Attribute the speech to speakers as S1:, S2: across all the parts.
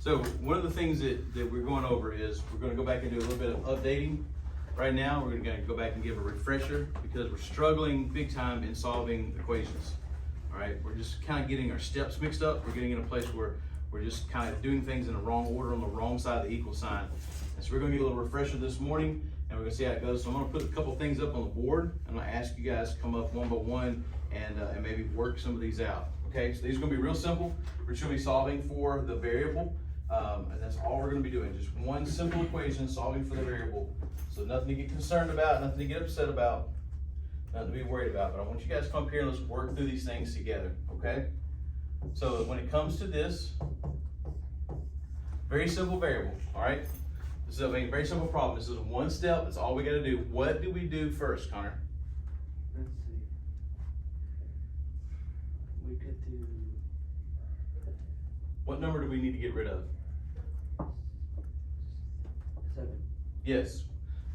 S1: So one of the things that we're going over is we're going to go back and do a little bit of updating. Right now, we're going to go back and give a refresher because we're struggling big time in solving equations. All right, we're just kind of getting our steps mixed up. We're getting in a place where we're just kind of doing things in the wrong order on the wrong side of the equal sign. And so we're going to get a little refresher this morning, and we're going to see how it goes. So I'm going to put a couple things up on the board. I'm going to ask you guys to come up one by one and maybe work some of these out. Okay, so these are going to be real simple. We're just going to be solving for the variable, and that's all we're going to be doing. Just one simple equation solving for the variable. So nothing to get concerned about, nothing to get upset about, nothing to be worried about. But I want you guys to come up here and let's work through these things together, okay? So when it comes to this, very simple variable, all right? This is a very simple problem. This is one step. That's all we got to do. What do we do first, Connor?
S2: Let's see. We could do.
S1: What number do we need to get rid of?
S2: 7.
S1: Yes.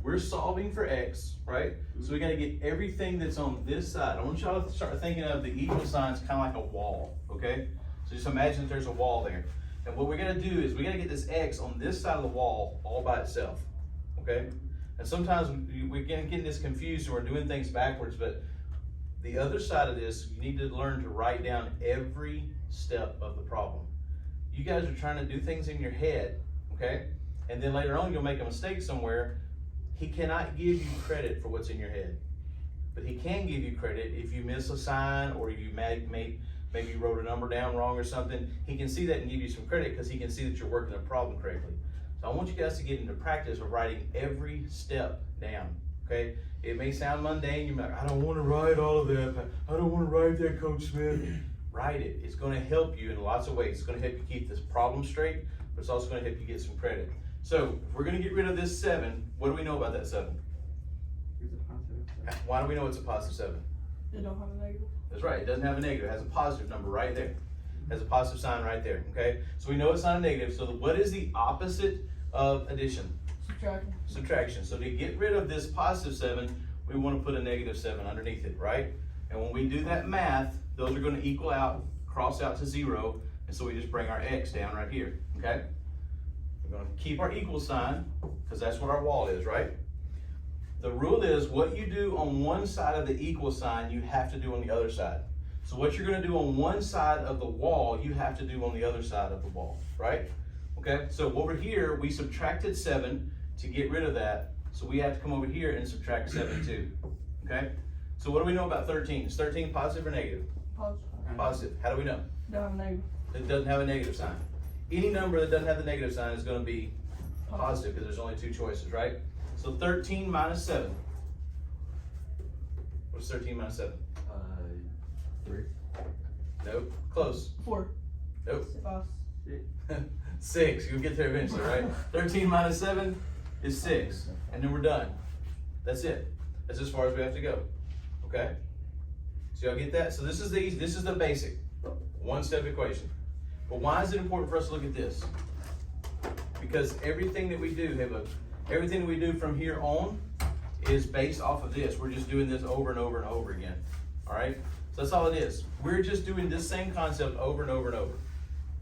S1: We're solving for x, right? So we got to get everything that's on this side. I want y'all to start thinking of the equal signs kind of like a wall, okay? So just imagine that there's a wall there. And what we're going to do is we got to get this x on this side of the wall all by itself, okay? And sometimes we're getting this confused and we're doing things backwards, but the other side of this, you need to learn to write down every step of the problem. You guys are trying to do things in your head, okay? And then later on you'll make a mistake somewhere. He cannot give you credit for what's in your head, but he can give you credit if you miss a sign or you maybe you wrote a number down wrong or something. He can see that and give you some credit because he can see that you're working the problem correctly. So I want you guys to get into practice of writing every step down, okay? It may sound mundane. You're like, I don't want to write all of that. I don't want to write that, Coach Smith. Write it. It's going to help you in lots of ways. It's going to help you keep this problem straight, but it's also going to help you get some credit. So if we're going to get rid of this 7, what do we know about that 7?
S2: It's a positive.
S1: Why do we know it's a positive 7?
S3: It don't have a negative.
S1: That's right, it doesn't have a negative. It has a positive number right there. It has a positive sign right there, okay? So we know it's not a negative. So what is the opposite of addition?
S3: Subtraction.
S1: Subtraction. So to get rid of this positive 7, we want to put a negative 7 underneath it, right? And when we do that math, those are going to equal out, cross out to 0, and so we just bring our x down right here, okay? We're going to keep our equal sign, because that's what our wall is, right? The rule is what you do on one side of the equal sign, you have to do on the other side. So what you're going to do on one side of the wall, you have to do on the other side of the wall, right? Okay, so over here, we subtracted 7 to get rid of that. So we have to come over here and subtract 7 too, okay? So what do we know about 13? Is 13 positive or negative?
S3: Positive.
S1: Positive. How do we know?
S3: Don't have a negative.
S1: It doesn't have a negative sign. Any number that doesn't have the negative sign is going to be positive because there's only 2 choices, right? So 13 minus 7. What's 13 minus 7?
S2: 3.
S1: Nope. Close.
S3: 4.
S1: Nope.
S3: 5.
S1: 6. You'll get there eventually, right? 13 minus 7 is 6. And then we're done. That's it. That's as far as we have to go. Okay? So y'all get that? So this is the basic one-step equation. But why is it important for us to look at this? Because everything that we do from here on is based off of this. We're just doing this over and over and over again. All right? So that's all it is. We're just doing this same concept over and over and over.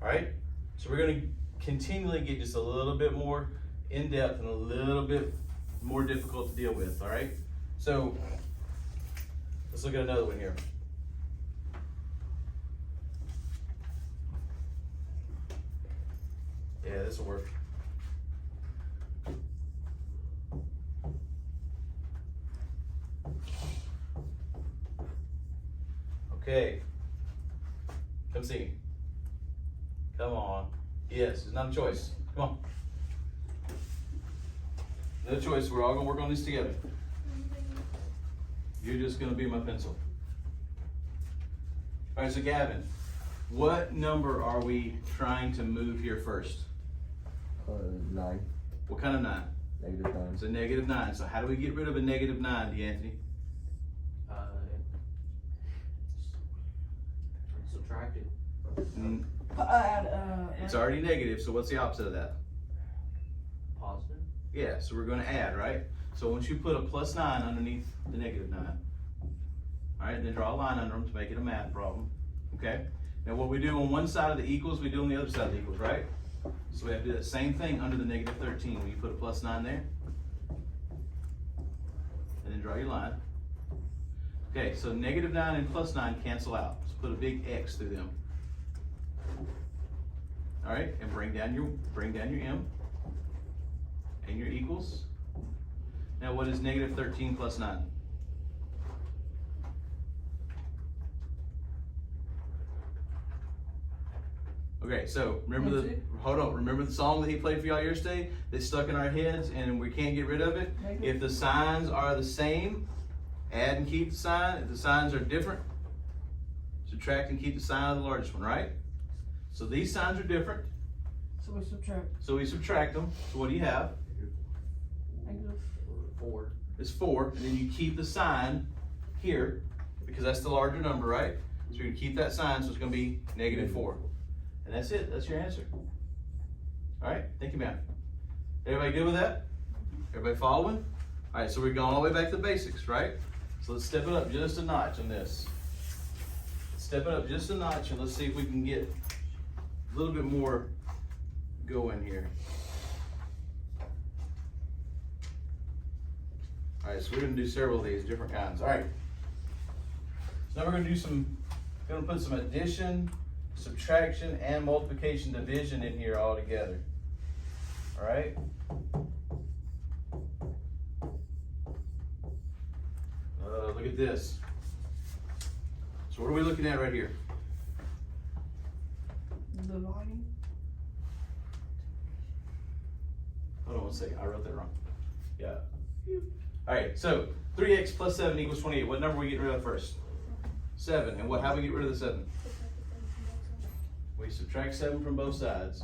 S1: All right? So we're going to continually get just a little bit more in depth and a little bit more difficult to deal with. All right? So let's look at another one here. Yeah, this will work. Okay. Come see me. Come on. Yes, it's not a choice. Come on. No choice. We're all going to work on this together. You're just going to be my pencil. All right, so Gavin, what number are we trying to move here first?
S4: 9.
S1: What kind of 9?
S4: Negative 9.
S1: It's a negative 9. So how do we get rid of a negative 9, DeAnthony?
S2: Subtract it.
S1: It's already negative, so what's the opposite of that?
S2: Positive.
S1: Yeah, so we're going to add, right? So once you put a plus 9 underneath the negative 9, all right, then draw a line under them to make it a math problem, okay? Now what we do on one side of the equals, we do on the other side of the equals, right? So we have to do that same thing under the negative 13. Will you put a plus 9 there? And then draw your line. Okay, so negative 9 and plus 9 cancel out. So put a big X through them. All right, and bring down your M and your equals. Now what is negative 13 plus 9? Okay, so remember remember the song that he played for y'all yesterday that's stuck in our heads and we can't get rid of it?
S3: Negative.
S1: If the signs are the same, add and keep the sign. If the signs are different, subtract and keep the sign of the largest one, right? So these signs are different,
S3: So we subtract.
S1: so we subtract them. So what do you have?
S3: Negative.
S2: 4.
S1: It's 4, and then you keep the sign here because that's the larger number, right? So you're gonna keep that sign, so it's gonna be negative 4. And that's it, that's your answer. All right, thank you, ma'am. Everybody good with that? Everybody following? All right, so we're going all the way back to basics, right? So let's step it up just a notch on this. Step it up just a notch and let's see if we can get a little bit more going here. All right, so we're gonna do several of these different kinds. All right. So now we're gonna put some addition, subtraction, and multiplication, division in here all together. All right. Look at this. So what are we looking at right here?
S3: Dividing.
S1: Hold on one second, I wrote that wrong. Yeah. All right, so 3x plus 7 equals 28. What number are we getting rid of first? 7. And how do we get rid of the 7? We subtract 7 from both sides.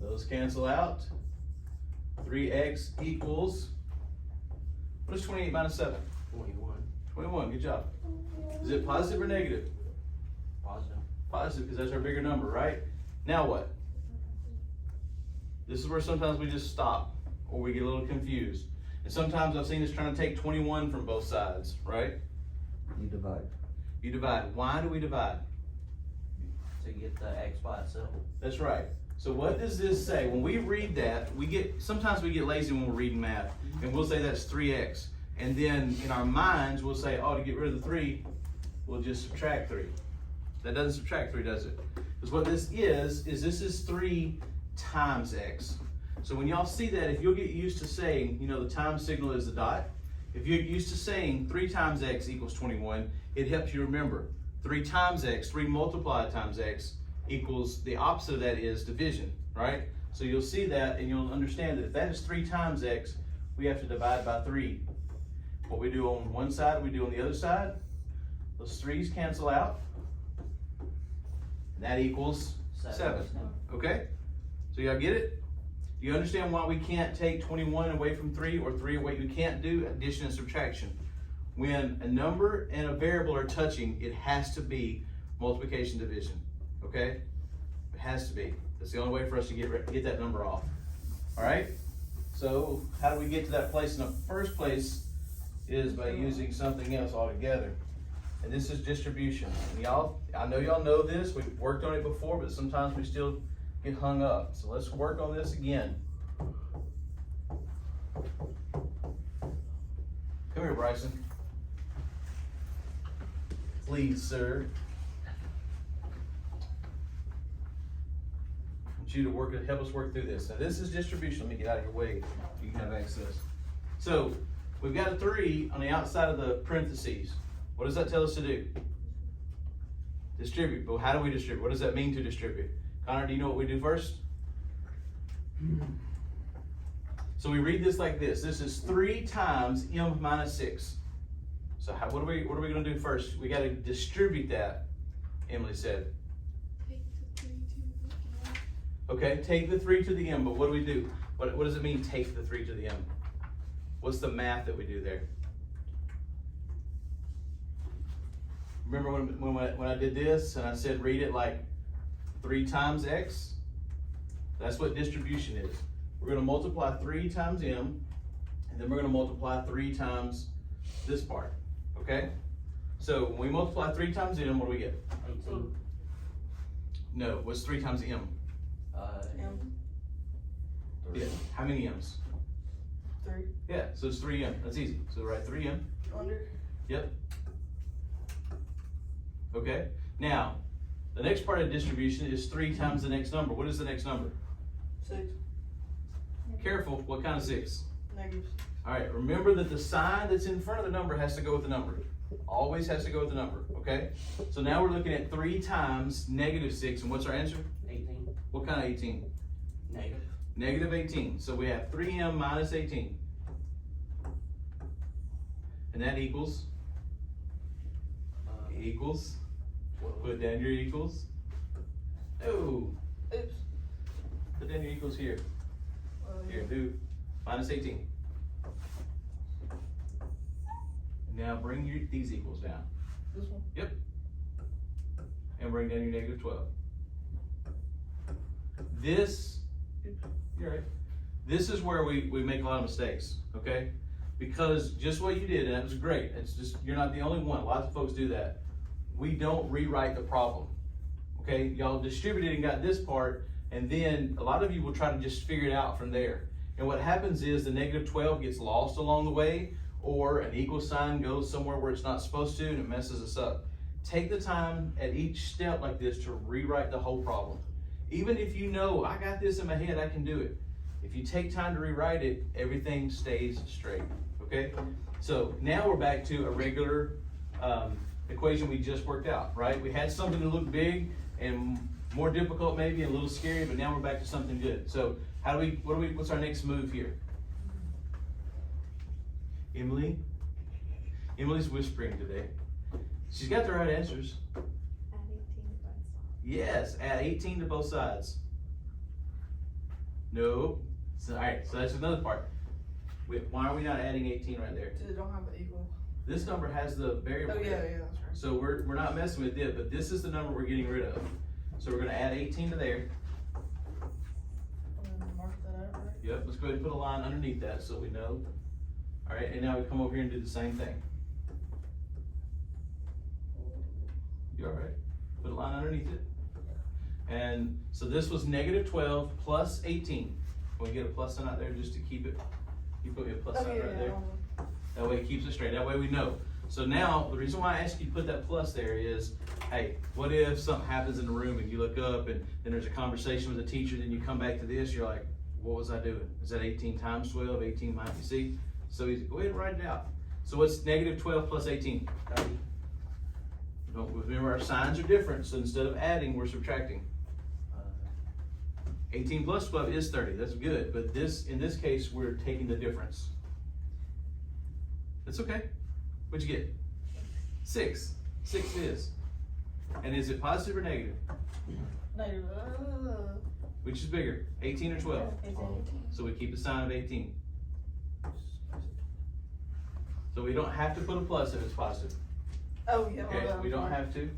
S1: Those cancel out. 3x equals, what is 28 minus 7?
S2: 21.
S1: 21, good job. Is it positive or negative?
S2: Positive.
S1: Positive, because that's our bigger number, right? Now what? This is where sometimes we just stop or we get a little confused. And sometimes I've seen us trying to take 21 from both sides, right?
S4: You divide.
S1: You divide. Why do we divide?
S2: To get the x by itself.
S1: That's right. So what does this say? When we read that, sometimes we get lazy when we're reading math, and we'll say that's 3x. And then in our minds, we'll say, oh, to get rid of the 3, we'll just subtract 3. That doesn't subtract 3, does it? Because what this is this is 3 times x. So when y'all see that, if you'll get used to saying, the time signal is the dot. If you're used to saying 3 times x equals 21, it helps you remember. 3 times x, 3 multiplied times x equals, the opposite of that is division, right? So you'll see that and you'll understand that if that is 3 times x, we have to divide by 3. What we do on one side, we do on the other side. Those 3's cancel out. And that equals 7. Okay? So y'all get it? Do you understand why we can't take 21 away from 3 or 3 away? You can't do addition and subtraction. When a number and a variable are touching, it has to be multiplication division. Okay? It has to be. That's the only way for us to get that number off. All right? So how do we get to that place in the first place is by using something else altogether. And this is distribution. And I know y'all know this. We've worked on it before, but sometimes we still get hung up. So let's work on this again. Come here, Bryson. Please, sir. I want you to help us work through this. Now this is distribution. Let me get out of your way. You can have access. So we've got a 3 on the outside of the parentheses. What does that tell us to do? Distribute. But how do we distribute? What does that mean to distribute? Connor, do you know what we do first? So we read this like this. This is 3 times m minus 6. So what are we going to do first? We got to distribute that, Emily said. Okay, take the 3 to the m, but what do we do? What does it mean, take the 3 to the m? What's the math that we do there? Remember when I did this and I said read it like 3 times x? That's what distribution is. We're going to multiply 3 times m, and then we're going to multiply 3 times this part. Okay? So when we multiply 3 times m, what do we get?
S2: 18.
S1: No, what's 3 times m?
S3: M.
S1: Yeah, how many m's?
S3: 3.
S1: Yeah, so it's 3m, that's easy. So write 3m,
S3: Under.
S1: yep. Okay, now, the next part of distribution is 3 times the next number. What is the next number?
S3: 6.
S1: Careful, what kind of 6?
S3: Negatives.
S1: All right, remember that the sign that's in front of the number has to go with the number. Always has to go with the number, okay? So now we're looking at 3 times -6, and what's our answer?
S2: 18.
S1: What kind of 18?
S2: Negative.
S1: Negative 18. So we have 3m minus 18. And that equals? Equals?
S2: 12.
S1: Put down your equals. Oh,
S3: Oops.
S1: put down your equals here. Here, do minus 18. Now bring these equals down.
S3: This one.
S1: Yep. And bring down your negative 12. This, you're right. This is where we make a lot of mistakes, okay? Because just what you did, and that was great. It's just, you're not the only one. Lots of folks do that. We don't rewrite the problem, okay? Y'all distributed and got this part, and then a lot of you will try to just figure it out from there. And what happens is the negative 12 gets lost along the way, or an equal sign goes somewhere where it's not supposed to, and it messes us up. Take the time at each step like this to rewrite the whole problem. Even if you know, I got this in my head, I can do it. If you take time to rewrite it, everything stays straight, okay? So now we're back to a regular equation we just worked out, right? We had something that looked big and more difficult maybe, and a little scary, but now we're back to something good. So what's our next move here? Emily's whispering today. She's got the right answers.
S5: Add 18 to both sides.
S1: Yes, add 18 to both sides. No. So, all right, so that's another part. Why are we not adding 18 right there?
S3: They don't have an equal.
S1: This number has the variable
S3: Oh, yeah,
S1: here.
S3: that's right.
S1: So we're not messing with it, but this is the number we're getting rid of. So we're gonna add 18 to there.
S3: And then mark that out, right?
S1: Yep, let's go ahead and put a line underneath that so we know. All right, and now we come over here and do the same thing. You all right? Put a line underneath it. And so this was negative 12 plus 18. Can we get a plus sign out there just to keep it? You put me a plus sign right there. That way it keeps it straight. That way we know. So now, the reason why I asked you to put that plus there is, hey, what if something happens in the room and you look up and then there's a conversation with the teacher, then you come back to this, you're like, what was I doing? Is that 18 times 12, 18 minus, you see? So easy. Go ahead and write it out. So what's negative 12 plus 18?
S2: 30.
S1: Don't remember, our signs are different, so instead of adding, we're subtracting. 18 plus 12 is 30, that's good, but in this case, we're taking the difference. That's okay. What'd you get? 6. 6 is. And is it positive or negative?
S3: Negative.
S1: Which is bigger, 18 or 12?
S5: It's 18.
S1: So we keep the sign of 18. So we don't have to put a plus if it's positive.
S3: Oh, yeah.
S1: Okay, we don't have to,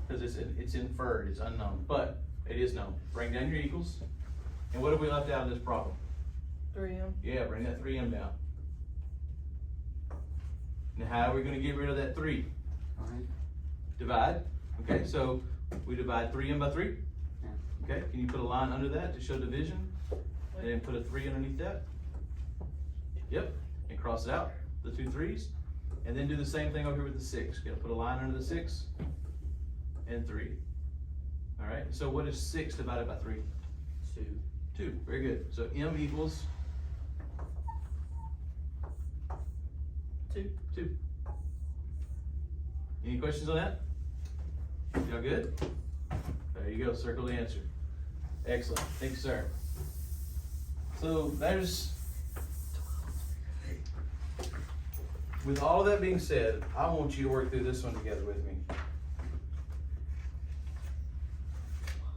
S1: because it's inferred, it's unknown, but it is known. Bring down your equals. And what have we left out of this problem?
S3: 3M.
S1: Yeah, bring that 3m down. Now how are we gonna get rid of that 3? Divide. Okay, so we divide 3m by 3. Okay, can you put a line under that to show division? And then put a 3 underneath that? Yep, and cross it out, the 2 3s. And then do the same thing over here with the 6. Gonna put a line under the 6 and 3. All right, so what is 6 divided by 3?
S2: 2.
S1: 2, very good. So m equals
S3: 2.
S1: 2. Any questions on that? Y'all good? There you go, circle the answer. Excellent, thank you, sir. So with all that being said, I want you to work through this one together with me.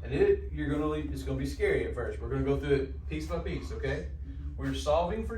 S1: And it's gonna be scary at first. We're gonna go through it piece by piece, okay? We're solving for